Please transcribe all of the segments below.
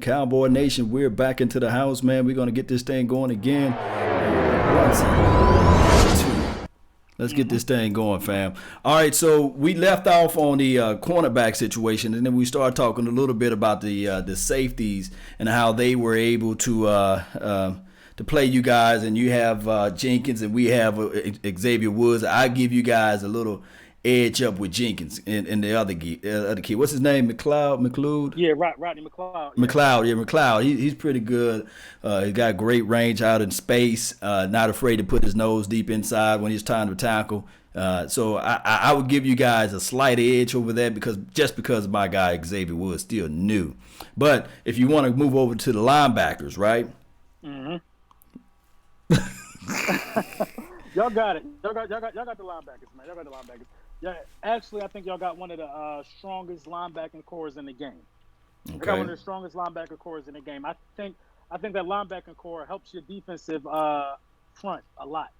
Cowboy Nation, we're back into the house, man. We're going to get this thing going again. Brunson. Let's get this thing going, fam. All right, so we left off on the cornerback situation, and then we started talking a little bit about the safeties and how they were able to play you guys. And you have Jenkins, and we have Xavier Woods. I give you guys a little edge up with Jenkins and the other kid. What's his name? McLeod? Yeah, Rodney McLeod. Yeah. McLeod. He's pretty good. He's got great range out in space. Not afraid to put his nose deep inside when it's time to tackle. So I would give you guys a slight edge over that because my guy Xavier Woods still new. But if you want to move over to the linebackers, right? Mm-hmm. Y'all got it. Y'all got the linebackers, man. Y'all got the linebackers. Yeah, actually, I think y'all got one of the strongest linebacking cores in the game. Okay. You got one of the strongest linebacker cores in the game. I think that linebacking core helps your defensive front a lot.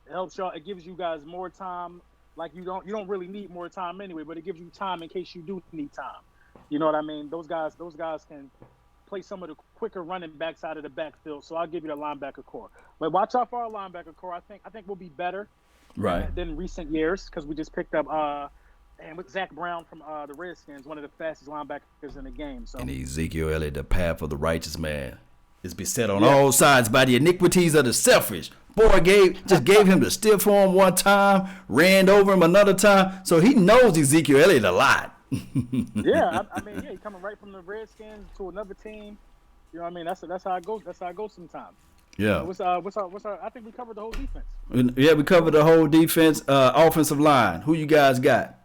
It helps y'all. It gives you guys more time. Like you don't really need more time anyway, but it gives you time in case you do need time. You know what I mean? Those guys can play some of the quicker running backs out of the backfield. So I'll give you the linebacker core. But watch out for our linebacker core. I think we'll be better. Right. Than recent years, because we just picked up and with Zach Brown from the Redskins, one of the fastest linebackers in the game. So. And Ezekiel Elliott, the path of the righteous man, is beset on all sides by the iniquities of the selfish. Boy gave him the stiff arm one time, ran over him another time, so he knows Ezekiel Elliott a lot. Yeah, I mean, he coming right from the Redskins to another team. You know what I mean? That's how it goes. That's how it goes sometimes. Yeah. What's our? I think we covered the whole defense. Yeah, we covered the whole defense. Offensive line. Who you guys got?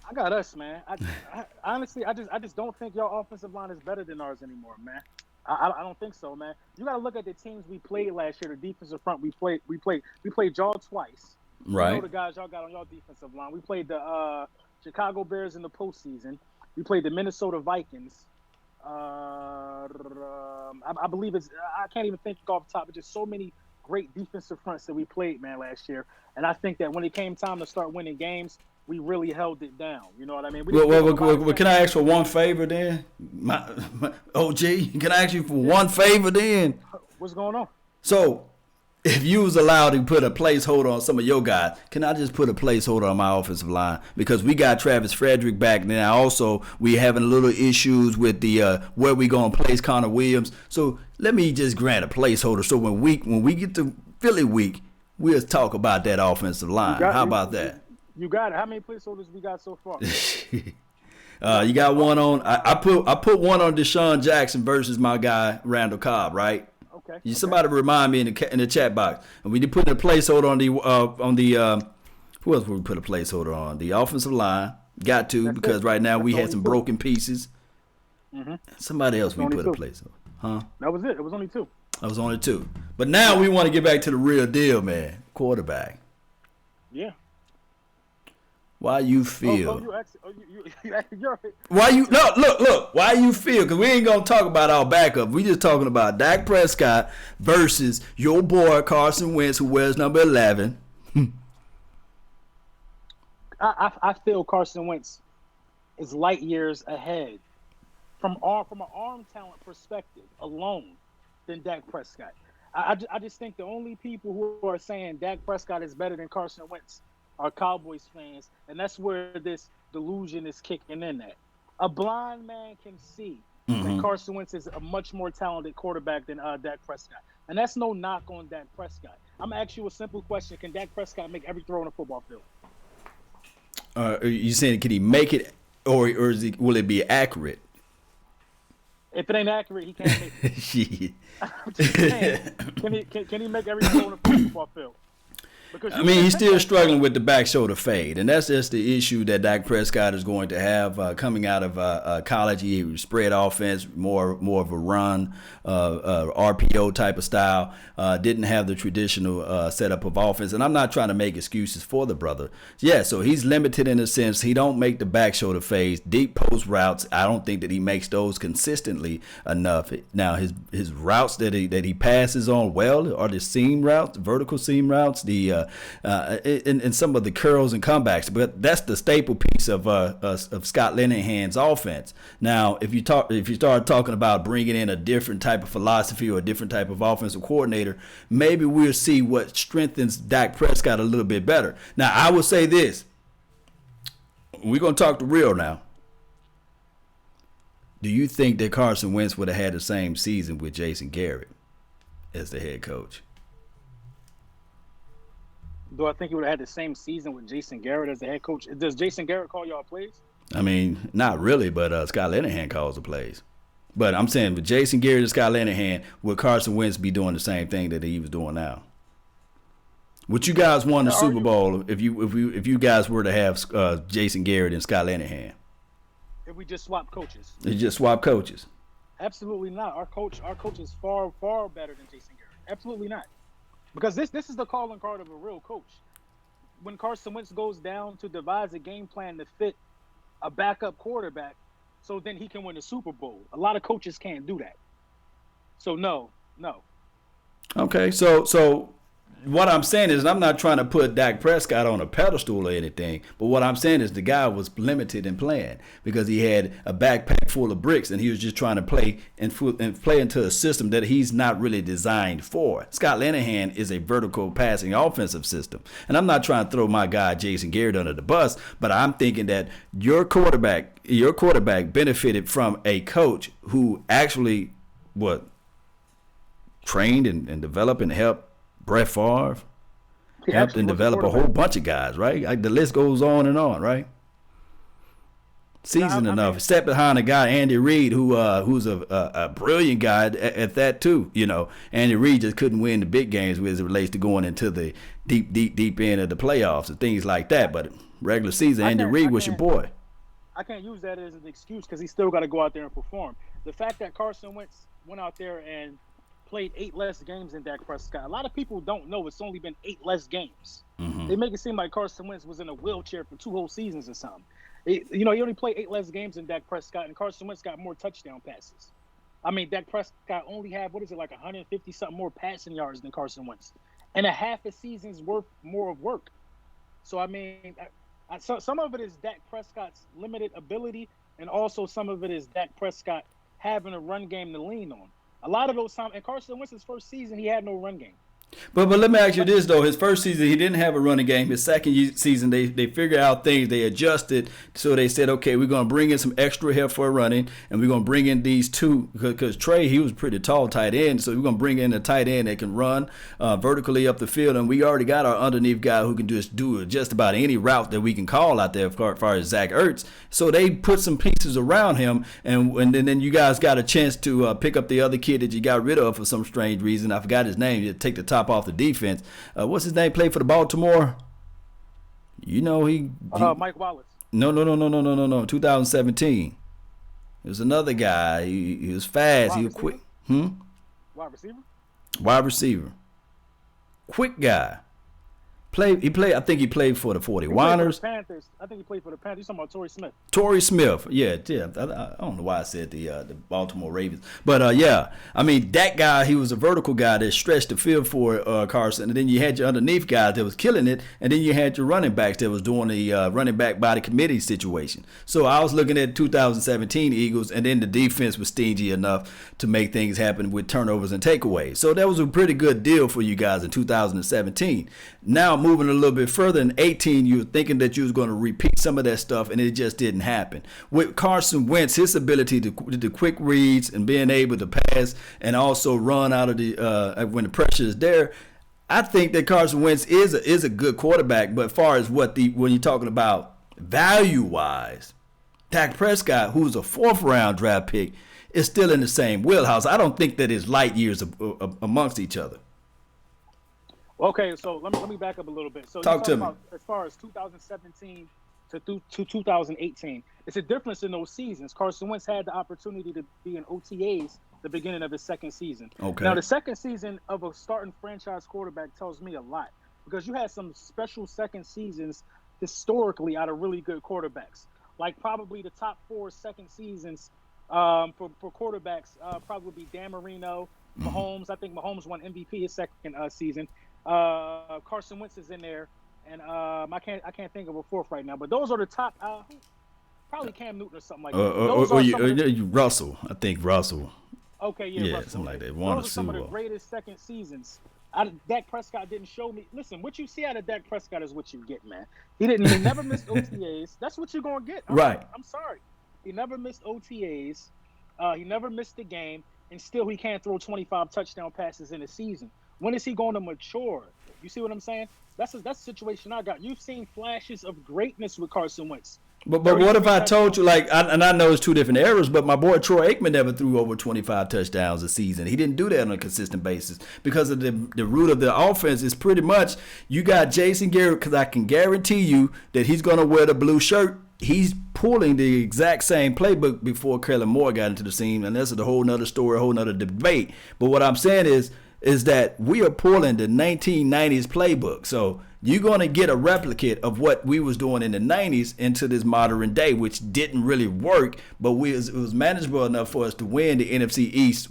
I got us, man. I honestly, I just don't think your offensive line is better than ours anymore, man. I don't think so, man. You got to look at the teams we played last year. The defensive front we played y'all twice. Right. You know the guys y'all got on your defensive line. We played the Chicago Bears in the postseason. We played the Minnesota Vikings. I believe I can't even think off the top, but just so many great defensive fronts that we played, man, last year. And I think that when it came time to start winning games, we really held it down. You know what I mean? Well, can I ask for one favor then? My OG, can I ask you for one favor then? What's going on? So, if you was allowed to put a placeholder on some of your guys, can I just put a placeholder on my offensive line? Because we got Travis Frederick back now. Also, we having a little issues with the where we going to place Connor Williams. So let me just grant a placeholder. So when we get to Philly week, we'll talk about that offensive line. How about that? You got it. How many placeholders we got so far? You got one on. I put one on Deshaun Jackson versus my guy Randall Cobb, right? Okay. Somebody remind me in the chat box. And we did put a placeholder on the who else would we put a placeholder on? The offensive line. Got to, because right now we had some broken pieces. Mm-hmm. Somebody else we put a placeholder. Huh? That was it. It was only two. That was only two. But now we want to get back to the real deal, man. Quarterback. Yeah. Why you feel? You're Why you look? Why you feel? Because we ain't gonna talk about our backup. We just talking about Dak Prescott versus your boy Carson Wentz, who wears number 11. I feel Carson Wentz is light years ahead from an arm talent perspective alone than Dak Prescott. I just think the only people who are saying Dak Prescott is better than Carson Wentz are Cowboys fans, and that's where this delusion is kicking in at. A blind man can see that Carson Wentz is a much more talented quarterback than Dak Prescott. And that's no knock on Dak Prescott. I'm going to ask you a simple question. Can Dak Prescott make every throw on a football field? Are you saying can he make it, or will it be accurate? If it ain't accurate, he can't make it. Shit. I'm just saying, can he make every throw on a football field? I mean, he's still struggling with the back shoulder fade, and that's just the issue that Dak Prescott is going to have coming out of college. He spread offense, more of a run, RPO type of style. Didn't have the traditional setup of offense, and I'm not trying to make excuses for the brother. Yeah, so he's limited in a sense. He don't make the back shoulder fades, deep post routes. I don't think that he makes those consistently enough. Now his routes that he passes on well are the seam routes, vertical seam routes, the in some of the curls and comebacks. But that's the staple piece of Scott Linehan's offense. Now, if you start talking about bringing in a different type of philosophy or a different type of offensive coordinator, maybe we'll see what strengthens Dak Prescott a little bit better. Now, I will say this. We're going to talk the real now. Do you think that Carson Wentz would have had the same season with Jason Garrett as the head coach? Do I think he would have had the same season with Jason Garrett as the head coach? Does Jason Garrett call y'all plays? I mean, not really, but Scott Linehan calls the plays. But I'm saying with Jason Garrett and Scott Linehan, would Carson Wentz be doing the same thing that he was doing now? Would you guys won the Super Bowl if you guys were to have Jason Garrett and Scott Linehan? If we just swap coaches. They just swap coaches. Absolutely not. Our coach is far better than Jason Garrett. Absolutely not. Because this is the calling card of a real coach. When Carson Wentz goes down to devise a game plan to fit a backup quarterback, so then he can win the Super Bowl. A lot of coaches can't do that. So no. Okay, so what I'm saying is I'm not trying to put Dak Prescott on a pedestal or anything, but what I'm saying is the guy was limited in playing because he had a backpack full of bricks and he was just trying to play and play into a system that he's not really designed for. Scott Linehan is a vertical passing offensive system, and I'm not trying to throw my guy Jason Garrett under the bus, but I'm thinking that your quarterback benefited from a coach who actually trained and developed and helped Brett Favre, helped and develop a whole bunch of guys, right? Like the list goes on and on, right? Seasoned enough. Sat behind a guy, Andy Reid, who's a brilliant guy at that too. You know, Andy Reid just couldn't win the big games as it relates to going into the deep end of the playoffs and things like that. But regular season, Andy Reid was your boy. I can't use that as an excuse because he's still got to go out there and perform. The fact that Carson Wentz went out there and played 8 less games than Dak Prescott. A lot of people don't know it's only been 8 less games. Mm-hmm. They make it seem like Carson Wentz was in a wheelchair for 2 whole seasons or something. He only played 8 less games than Dak Prescott, and Carson Wentz got more touchdown passes. I mean, Dak Prescott only had, 150-something more passing yards than Carson Wentz. And a half a season's worth more of work. So, I mean, some of it is Dak Prescott's limited ability, and also some of it is Dak Prescott having a run game to lean on. A lot of those times, in Carson Wentz's first season, he had no run game. But let me ask you this, though. His first season, he didn't have a running game. His second season, they figured out things. They adjusted. So they said, okay, we're going to bring in some extra help for running, and we're going to bring in these two. Because Trey, he was pretty tall tight end, so we're going to bring in a tight end that can run vertically up the field. And we already got our underneath guy who can just do just about any route that we can call out there as far as Zach Ertz. So they put some pieces around him, and then you guys got a chance to pick up the other kid that you got rid of for some strange reason. I forgot his name. You take the top off the defense. What's his name? Played for the Baltimore. You know he Mike Wallace. No. 2017. There's another guy. He was fast. He was quick. Wide receiver. Wide receiver. Quick guy. I think he played for the 49ers. Panthers. I think he played for the Panthers. You're talking about Torrey Smith. Torrey Smith. Yeah. I don't know why I said the Baltimore Ravens. But, yeah. I mean, that guy, he was a vertical guy that stretched the field for Carson. And then you had your underneath guys that was killing it. And then you had your running backs that was doing the running back by the committee situation. So I was looking at 2017 Eagles, and then the defense was stingy enough to make things happen with turnovers and takeaways. So that was a pretty good deal for you guys in 2017. Now, moving a little bit further in 18, you were thinking that you was going to repeat some of that stuff, and it just didn't happen. With Carson Wentz, his ability to the quick reads and being able to pass and also run out of the when the pressure is there, I think that Carson Wentz is a good quarterback. But as far as when you're talking about value-wise, Dak Prescott, who's a 4th-round draft pick, is still in the same wheelhouse. I don't think that it's light years amongst each other. Okay, so let me back up a little bit. So Talk to me. As far as 2017 to 2018, it's a difference in those seasons. Carson Wentz had the opportunity to be in OTAs the beginning of his second season. Okay. Now, the second season of a starting franchise quarterback tells me a lot because you had some special second seasons historically out of really good quarterbacks. Like probably the top 4 second seasons for quarterbacks probably be Dan Marino, Mahomes. I think Mahomes won MVP his second season. Carson Wentz is in there, and I can't think of a fourth right now. But those are the top. Probably Cam Newton or something like that. Those are some of the, Russell. I think Russell. okay, Yeah, Russell. something like Okay. that. Won a Those are some Super of the Bowl. greatest second seasons. Dak Prescott didn't show me. Listen, what you see out of Dak Prescott is what you get, man. He never missed OTAs. That's what you're gonna get. Right. I'm sorry. He never missed OTAs. He never missed a game, and still he can't throw 25 touchdown passes in a season. When is he going to mature? You see what I'm saying? That's the situation I got. You've seen flashes of greatness with Carson Wentz. But what if I told you, like, and I know it's two different eras, but my boy Troy Aikman never threw over 25 touchdowns a season. He didn't do that on a consistent basis because of the root of the offense is pretty much you got Jason Garrett, because I can guarantee you that he's going to wear the blue shirt. He's pulling the exact same playbook before Kellen Moore got into the scene, and that's a whole nother story, a whole nother debate. But what I'm saying is that we are pulling the 1990s playbook. So you're going to get a replicate of what we was doing in the 90s into this modern day, which didn't really work, but it was manageable enough for us to win the NFC East,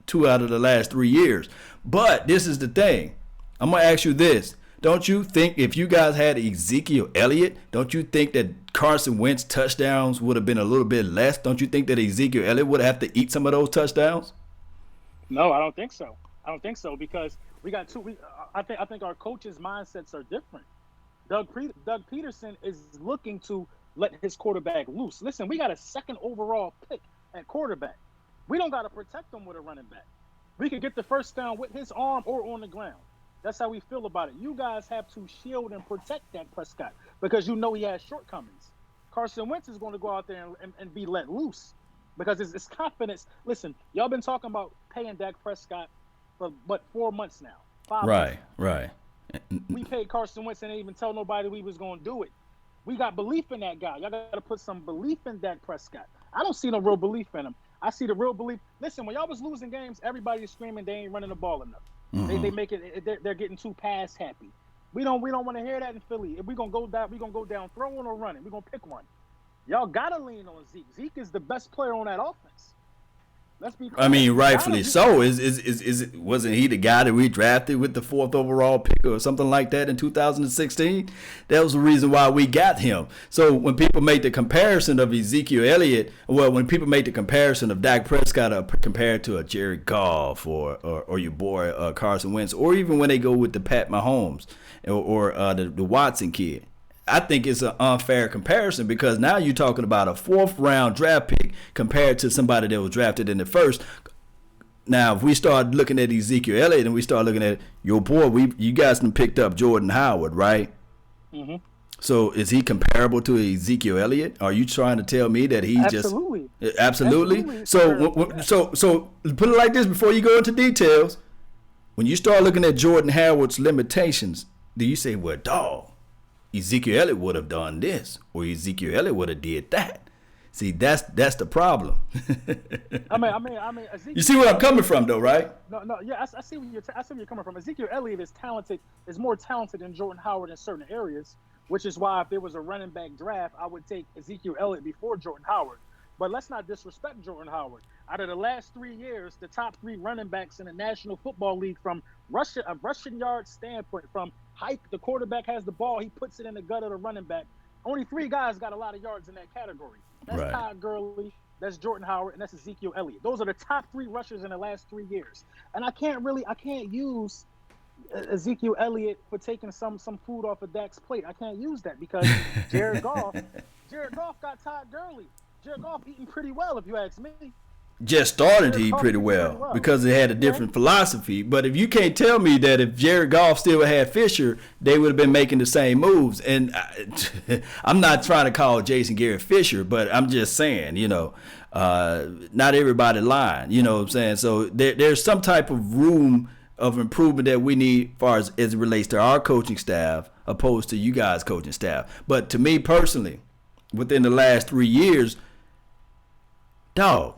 2 out of the last 3 years. But this is the thing. I'm going to ask you this. Don't you think if you guys had Ezekiel Elliott, don't you think that Carson Wentz touchdowns would have been a little bit less? Don't you think that Ezekiel Elliott would have to eat some of those touchdowns? No, I don't think so. I don't think so because we got two. I think our coaches' mindsets are different. Doug Peterson is looking to let his quarterback loose. Listen, we got a second overall pick at quarterback. We don't got to protect him with a running back. We could get the first down with his arm or on the ground. That's how we feel about it. You guys have to shield and protect Dak Prescott because you know he has shortcomings. Carson Wentz is going to go out there and be let loose because it's confidence. Listen, y'all been talking about paying Dak Prescott for 4 months now. 5 months. Right. We paid Carson Wentz and didn't even tell nobody we was going to do it. We got belief in that guy. Y'all got to put some belief in Dak Prescott. I don't see no real belief in him. I see the real belief. Listen, when y'all was losing games, everybody is screaming they ain't running the ball enough. Mm-hmm. They make it. They're getting too pass happy. We don't want to hear that in Philly. If we gonna go down throwing or running. We gonna pick one. Y'all gotta lean on Zeke. Zeke is the best player on that offense. Let's be clear. I mean, rightfully so. Wasn't he the guy that we drafted with the 4th overall pick or something like that in 2016? That was the reason why we got him. So when people make the comparison of Ezekiel Elliott, when people make the comparison of Dak Prescott compared to a Jared Goff or your boy Carson Wentz, or even when they go with the Pat Mahomes or the Watson kid, I think it's an unfair comparison because now you're talking about a 4th round draft pick compared to somebody that was drafted in the 1st. Now, if we start looking at Ezekiel Elliott and we start looking at your boy, you guys done picked up Jordan Howard, right? Mm-hmm. So is he comparable to Ezekiel Elliott? Are you trying to tell me that he's Absolutely. Absolutely. So put it like this before you go into details. When you start looking at Jordan Howard's limitations, do you say, well, dog, Ezekiel Elliott would have done this, or Ezekiel Elliott would have did that? See, that's the problem. I mean, Ezekiel, you see where I'm coming from, though, right? No, yeah, I see where you're coming from. Ezekiel Elliott is more talented than Jordan Howard in certain areas, which is why if there was a running back draft, I would take Ezekiel Elliott before Jordan Howard. But let's not disrespect Jordan Howard. Out of the last 3 years, the top 3 running backs in the National Football League from a rushing yard standpoint, from height, the quarterback has the ball, he puts it in the gut of the running back. Only 3 guys got a lot of yards in that category. That's right. Todd Gurley, that's Jordan Howard, and that's Ezekiel Elliott. Those are the top 3 rushers in the last 3 years. And I can't use Ezekiel Elliott for taking some food off of Dak's plate. I can't use that because Jared Goff got Todd Gurley. Jared Goff eating pretty well, if you ask me. Just started to eat pretty well because it had a different philosophy. But if you can't tell me that if Jared Goff still had Fisher, they would have been making the same moves. And I'm not trying to call Jason Garrett Fisher, but I'm just saying, not everybody lying. You know what I'm saying? So there's some type of room of improvement that we need as far as it relates to our coaching staff opposed to you guys' coaching staff. But to me personally, within the last 3 years, dog,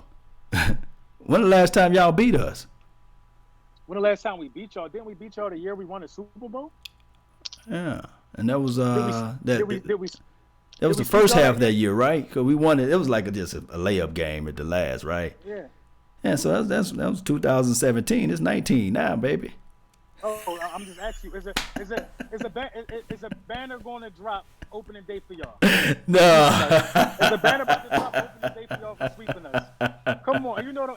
when the last time y'all beat us? When the last time we beat y'all? Didn't we beat y'all the year we won the Super Bowl? Yeah, and that was that was the first half of that year, right? Because we won it. It was like just a layup game at the last, right? Yeah. Yeah, so that was 2017. It's 19 now, baby. I'm just asking you. Is a banner going to drop opening day for y'all? No. Is a banner about to drop opening day for y'all for sweeping us? Come on, you know them.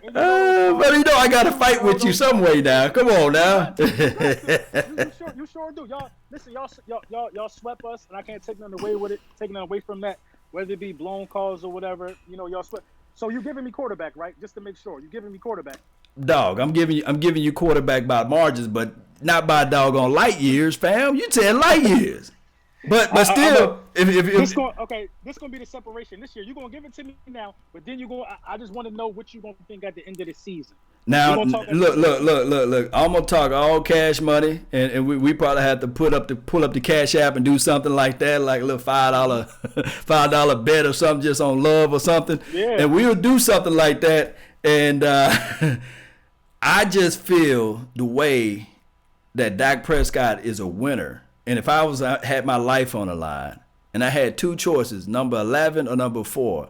You know but I got to fight with you some way now. Come on now. You sure do. Y'all listen. Y'all swept us, and I can't take nothing away with it. Taking nothing away from that, whether it be blown calls or whatever. Y'all swept. So you're giving me quarterback, right? Just to make sure, you're giving me quarterback. Dog, I'm giving you quarterback by margins, but not by doggone light years, fam. You said light years. But still, this gonna be the separation this year. You're gonna give it to me now, but then I just want to know what you're gonna think at the end of the season. Now look. I'm gonna talk all cash money, and we probably have to pull up the Cash App and do something like that, like a little $5 bet or something, just on love or something. Yeah. And we'll do something like that. And I just feel the way that Dak Prescott is a winner. And if I had my life on the line, and I had two choices, number 11 or number 4,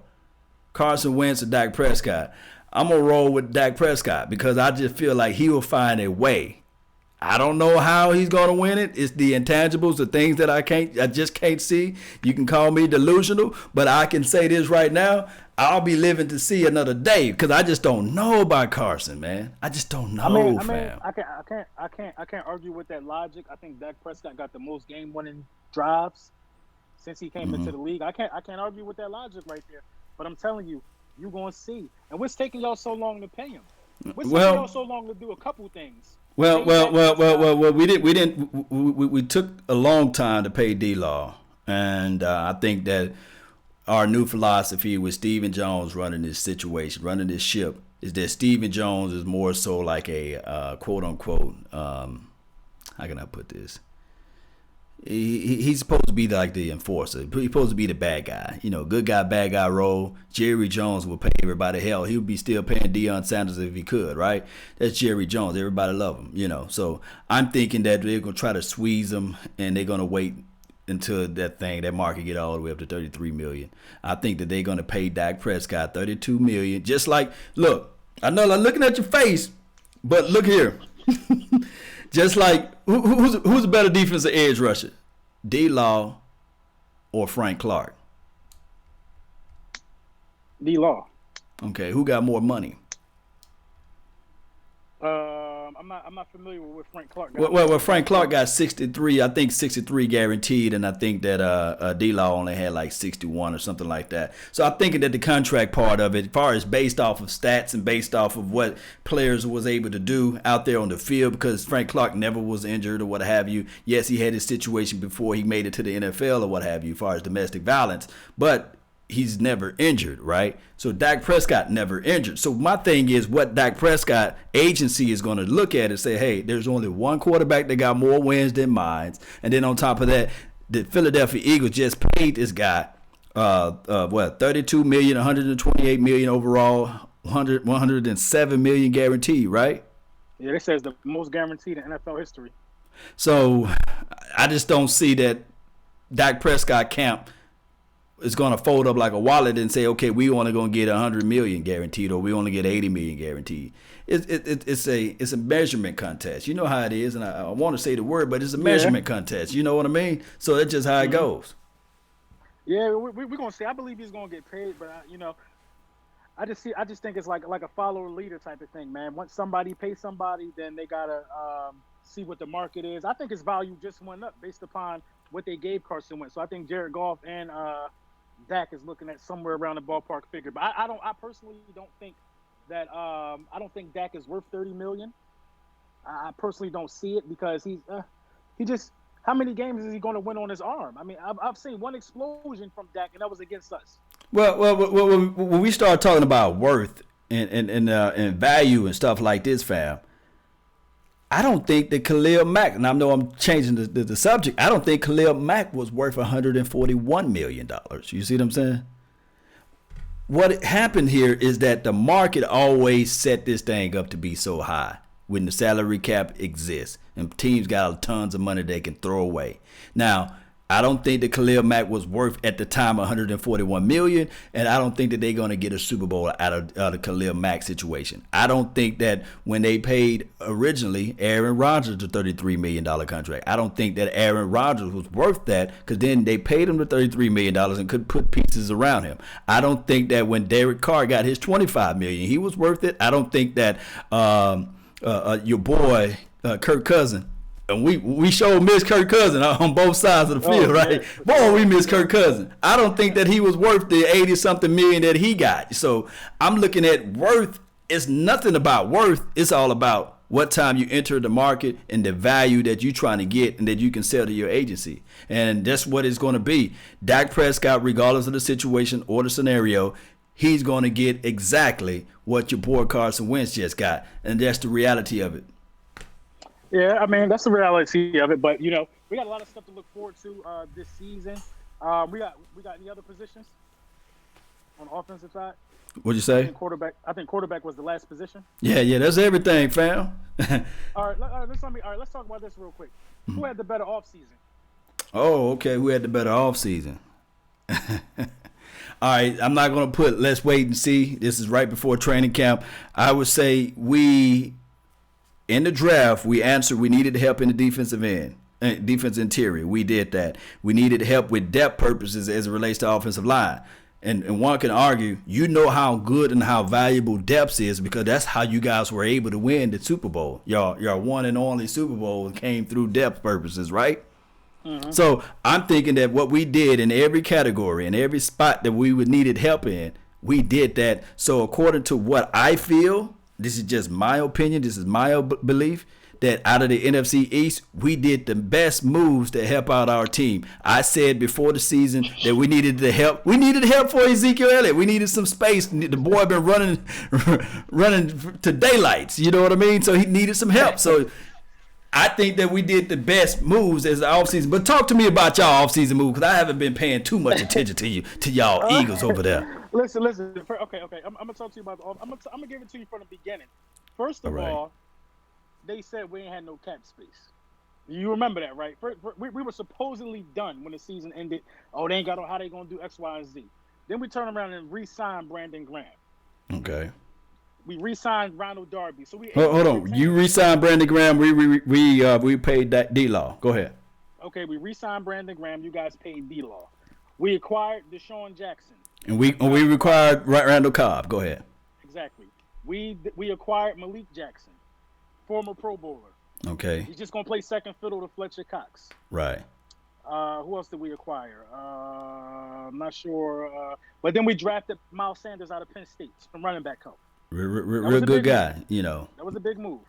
Carson Wentz or Dak Prescott, I'm going to roll with Dak Prescott because I just feel like he will find a way. I don't know how he's going to win it. It's the intangibles, the things that I just can't see. You can call me delusional, but I can say this right now. I'll be living to see another day because I just don't know about Carson, man. I just don't know, fam. I can't argue with that logic. I think Dak Prescott got the most game-winning drives since he came into the league. I can't argue with that logic right there. But I'm telling you, you're going to see. And what's taking y'all so long to pay him? What's taking y'all so long to do a couple things? Well, we took a long time to pay D-Law, and I think that our new philosophy with Stephen Jones running this situation, running this ship, is that Stephen Jones is more so like a quote unquote. How can I put this? He's supposed to be like the enforcer. He's supposed to be the bad guy. Good guy, bad guy role. Jerry Jones will pay everybody hell. He would be still paying Deion Sanders if he could, right? That's Jerry Jones. Everybody love him, So I'm thinking that they're going to try to squeeze him, and they're going to wait until that market get all the way up to $33 million. I think that they're going to pay Dak Prescott $32 million. Just like, look, I know I'm looking at your face, but look here. Just like, who's a better defensive edge rusher? D-Law or Frank Clark? D-Law. Okay, who got more money? I'm not familiar with what Frank Clark got. Well, Frank Clark got 63. I think 63 guaranteed, and I think that D-Law only had like 61 or something like that. So I'm thinking that the contract part of it, as far as based off of stats and based off of what players was able to do out there on the field, because Frank Clark never was injured or what have you. Yes, he had his situation before he made it to the NFL or what have you, as far as domestic violence, but he's never injured, right? So Dak Prescott never injured. So my thing is what Dak Prescott agency is going to look at and say, hey, there's only one quarterback that got more wins than mine. And then on top of that, the Philadelphia Eagles just paid this guy, $32 million, $128 million overall, $107 million guaranteed, right? Yeah, it says the most guaranteed in NFL history. So I just don't see that Dak Prescott camp is going to fold up like a wallet and say, okay, we only going to get $100 million guaranteed, or we only get $80 million guaranteed. It's a measurement contest. You know how it is, and I want to say the word, but it's a measurement contest. You know what I mean? So that's just how it goes. Yeah, we're going to see. I believe he's going to get paid, but I just think it's like a follower leader type of thing, man. Once somebody pays somebody, then they gotta see what the market is. I think his value just went up based upon what they gave Carson Wentz. So I think Jared Goff and Dak is looking at somewhere around the ballpark figure. But I personally don't think that I don't think Dak is worth $30 million. I personally don't see it because he just, how many games is he going to win on his arm? I mean, I've seen one explosion from Dak, and that was against us. Well, when we start talking about worth and value and stuff like this, fam, I don't think that Khalil Mack, and I know I'm changing the subject, I don't think Khalil Mack was worth $141 million. You see what I'm saying? What happened here is that the market always set this thing up to be so high when the salary cap exists and teams got tons of money they can throw away. Now, I don't think that Khalil Mack was worth at the time $141 million, and I don't think that they're going to get a Super Bowl out of Khalil Mack situation. I don't think that when they paid originally Aaron Rodgers the $33 million contract, I don't think that Aaron Rodgers was worth that, because then they paid him the $33 million and could put pieces around him. I don't think that when Derek Carr got his $25 million, he was worth it. I don't think that your boy Kirk Cousins. And we sure miss Kirk Cousins on both sides of the field, right? Boy, we miss Kirk Cousins. I don't think that he was worth the 80-something million that he got. So I'm looking at worth. It's nothing about worth. It's all about what time you enter the market and the value that you're trying to get and that you can sell to your agency. And that's what it's going to be. Dak Prescott, regardless of the situation or the scenario, he's going to get exactly what your boy Carson Wentz just got. And that's the reality of it. Yeah, I mean, that's the reality of it. But, we got a lot of stuff to look forward to this season. We got any other positions on the offensive side? What'd you say? I think quarterback was the last position. Yeah, that's everything, fam. All right, let's talk about this real quick. Who had the better offseason? Oh, okay. Who had the better offseason? All right, I'm not going to put let's wait and see. This is right before training camp. I would say in the draft, we answered we needed help in the defensive end, defense interior. We did that. We needed help with depth purposes as it relates to offensive line. And one can argue, how good and how valuable depth is, because that's how you guys were able to win the Super Bowl. Your one and only Super Bowl came through depth purposes, right? Mm-hmm. So I'm thinking that what we did in every category, in every spot that we would needed help in, we did that. So according to what I feel, this is just my opinion, this is my belief, that out of the NFC East, we did the best moves to help out our team. I said before the season that we needed the help. We needed help for Ezekiel Elliott. We needed some space. The boy been running to daylights. You know what I mean? So he needed some help. So I think that we did the best moves as the offseason. But talk to me about y'all offseason move, because I haven't been paying too much attention to y'all Eagles over there. Listen. Okay. I'm gonna talk to you about. I'm gonna give it to you from the beginning. First of all, they said we ain't had no cap space. You remember that, right? We were supposedly done when the season ended. Oh, they ain't got how they gonna do X, Y, and Z. Then we turn around and re-signed Brandon Graham. Okay. We re-signed Ronald Darby. So we hold on. You re-signed Brandon Graham. We paid that D-Law. Go ahead. Okay, we re-signed Brandon Graham. You guys paid D-Law. We acquired Deshaun Jackson. And we required Randall Cobb. Go ahead. Exactly. We acquired Malik Jackson, former Pro Bowler. Okay. He's just gonna play second fiddle to Fletcher Cox. Right. Who else did we acquire? I'm not sure. But then we drafted Miles Sanders out of Penn State from running back coach. Real good guy, That was a big move.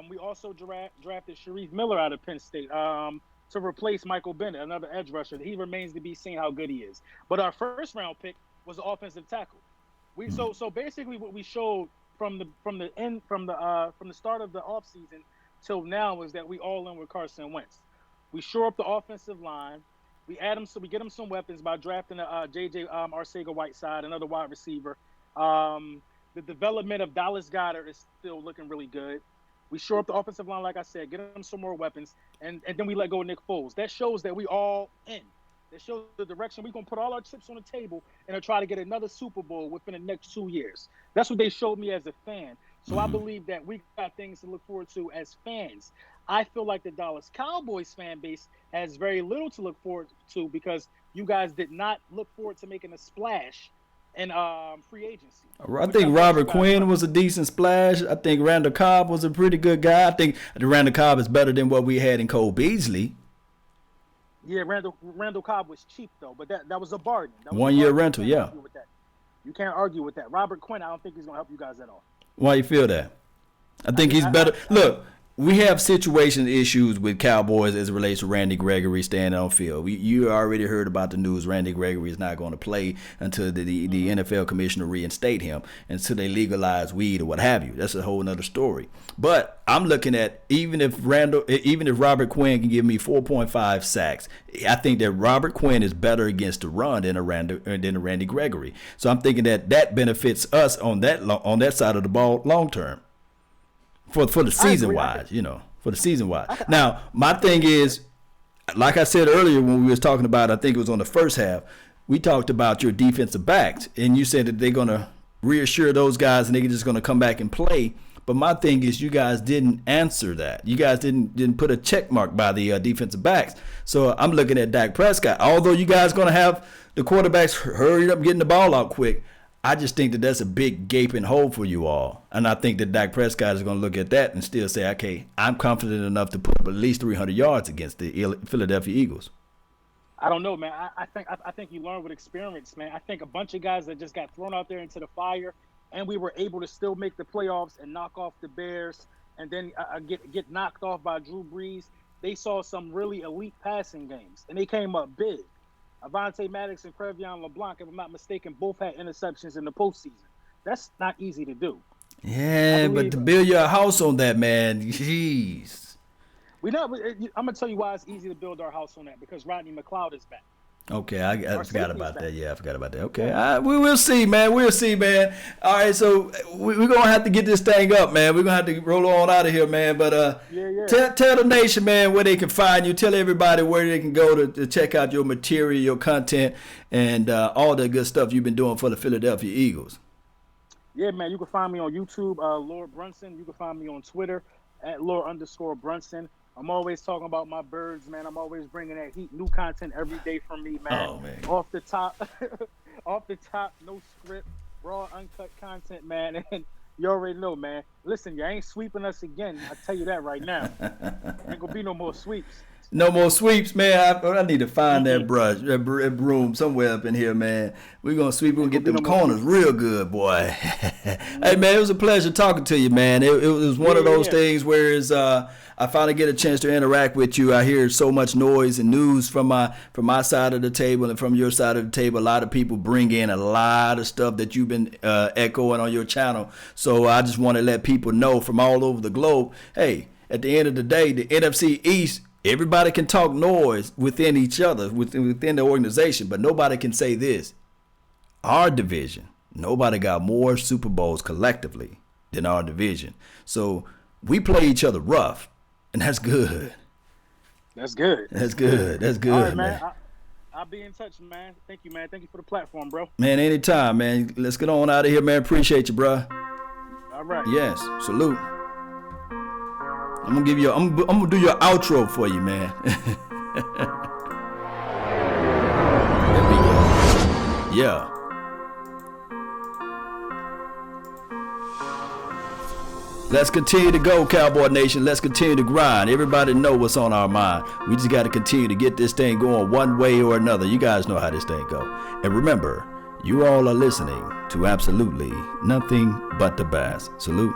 We also drafted Sharif Miller out of Penn State to replace Michael Bennett, another edge rusher. He remains to be seen how good he is. But our first round pick was an offensive tackle. So basically what we showed from the start of the offseason till now is that we all in with Carson Wentz. We shore up the offensive line. We get him some weapons by drafting J.J. Arcega-Whiteside, another wide receiver. The development of Dallas Goedert is still looking really good. We shore up the offensive line, like I said, get him some more weapons, and then we let go of Nick Foles. That shows that we all in. That shows the direction. We're going to put all our chips on the table and try to get another Super Bowl within the next 2 years. That's what they showed me as a fan. So I believe that we got things to look forward to as fans. I feel like the Dallas Cowboys fan base has very little to look forward to, because you guys did not look forward to making a splash in free agency. I think Robert Quinn was a decent splash. I think Randall Cobb was a pretty good guy. I think Randall Cobb is better than what we had in Cole Beasley. Yeah, Randall Cobb was cheap, though, but that was a bargain. That was 1 year rental, yeah. You can't argue with that. Robert Quinn, I don't think he's going to help you guys at all. Why you feel that? I think he's better. Look, we have situation issues with Cowboys as it relates to Randy Gregory standing on field. You already heard about the news. Randy Gregory is not going to play until the NFL commissioner reinstate him, until they legalize weed or what have you. That's a whole nother story. But I'm looking at even if Robert Quinn can give me 4.5 sacks, I think that Robert Quinn is better against the run than a Randy Gregory. So I'm thinking that benefits us on that side of the ball long term. For the season wise, for the season wise. Now, my thing is, like I said earlier when we was talking about, I think it was on the first half, we talked about your defensive backs, and you said that they're going to reassure those guys and they're just going to come back and play. But my thing is, you guys didn't answer that. You guys didn't put a check mark by the defensive backs. So I'm looking at Dak Prescott. Although you guys going to have the quarterbacks hurry up getting the ball out quick, I just think that that's a big gaping hole for you all. And I think that Dak Prescott is going to look at that and still say, okay, I'm confident enough to put up at least 300 yards against the Philadelphia Eagles. I don't know, man. I think you learn with experience, man. I think a bunch of guys that just got thrown out there into the fire, and we were able to still make the playoffs and knock off the Bears, and then get knocked off by Drew Brees. They saw some really elite passing games, and they came up big. Avonte Maddox and Crevion LeBlanc, if I'm not mistaken, both had interceptions in the postseason. That's not easy to do. Yeah, but to build your house on that, man, jeez. I'm gonna tell you why it's easy to build our house on that, because Rodney McLeod is back. Okay, I forgot about that. Yeah, I forgot about that. Okay, we will see, man. We'll see, man. All right, so we're going to have to get this thing up, man. We're going to have to roll on out of here, man. But tell the nation, man, where they can find you. Tell everybody where they can go to check out your material, your content, and all the good stuff you've been doing for the Philadelphia Eagles. Yeah, man, you can find me on YouTube, Lord Brunson. You can find me on Twitter at Lord_Brunson. I'm always talking about my birds, man. I'm always bringing that heat. New content every day from me, man. Oh, man. Off the top, no script, raw, uncut content, man. And you already know, man. Listen, you ain't sweeping us again. I tell you that right now. Ain't gonna be no more sweeps. No more sweeps, man. I need to find that brush, that broom somewhere up in here, man. We're going to sweep. We're going to get them corners real good, boy. Hey, man, it was a pleasure talking to you, man. It was one of those things where I finally get a chance to interact with you. I hear so much noise and news from my side of the table and from your side of the table. A lot of people bring in a lot of stuff that you've been echoing on your channel. So I just want to let people know from all over the globe, hey, at the end of the day, the NFC East, everybody can talk noise within each other, within the organization, but nobody can say this. Our division, nobody got more Super Bowls collectively than our division. So we play each other rough, and that's good. That's good. That's good. That's good, all right, man. I'll be in touch, man. Thank you, man. Thank you for the platform, bro. Man, anytime, man. Let's get on out of here, man. Appreciate you, bro. All right. Yes. Salute. I'm gonna do your outro for you, man. There we go. Yeah. Let's continue to go, Cowboy Nation. Let's continue to grind. Everybody know what's on our mind. We just got to continue to get this thing going one way or another. You guys know how this thing go. And remember, you all are listening to absolutely nothing but the best. Salute.